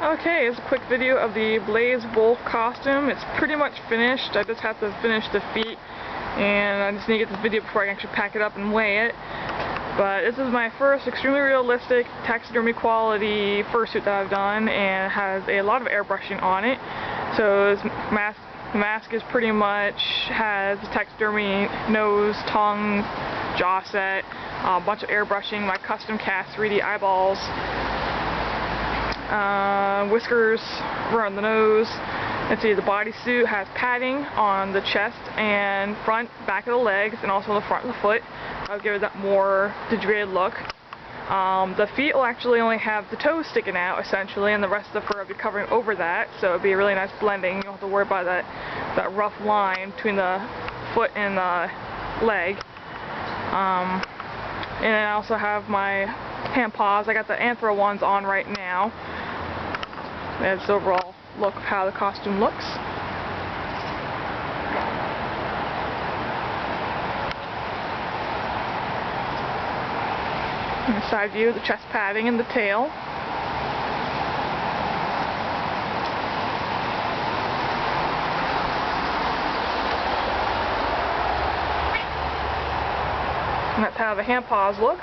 Okay, it's a quick video of the Bleis wolf costume. It's pretty much finished. I just have to finish the feet, and I just need to get this video before I can actually pack it up and weigh it. But this is my first extremely realistic taxidermy quality fursuit that I've done, and it has a lot of airbrushing on it. So this mask is pretty much has taxidermy nose, tongue, jawset, a bunch of airbrushing, my custom cast 3D eyeballs, whiskers around the nose. Let's see, the bodysuit has padding on the chest and front, back of the legs, and also on the front of the foot. I'll give it that more degraded look. The feet will actually only have the toes sticking out, essentially, and the rest of the fur will be covering over that, so it'll be a really nice blending. You don't have to worry about that rough line between the foot and the leg. And I also have my hand paws. I got the anthro ones on right now. That's the overall look of how the costume looks. And the side view, the chest padding and the tail. And that's how the hand paws look.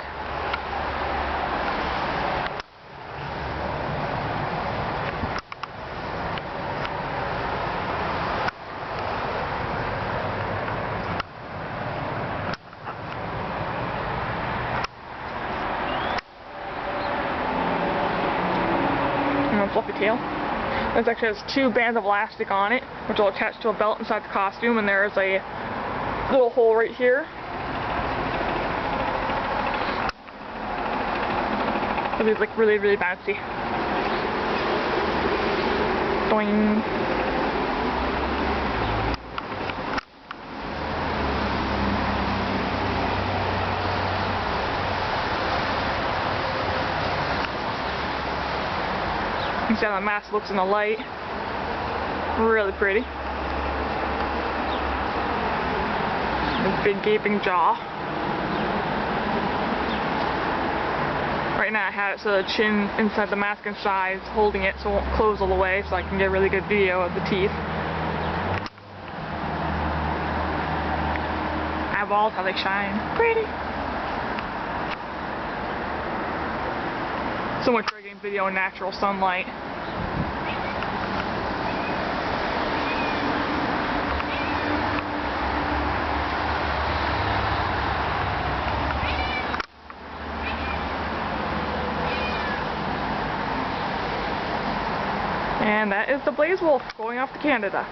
And a fluffy tail. This actually has two bands of elastic on it, which will attach to a belt inside the costume, and there's a little hole right here. It's like really, really bouncy. Doing. You see how the mask looks in the light. Really pretty. A big gaping jaw. Right now I have it so the chin inside the mask inside is holding it so it won't close all the way, so I can get a really good video of the teeth. Eyeballs, how they shine. Pretty. So much for getting video in natural sunlight. And that is the Bleis wolf going off to Canada.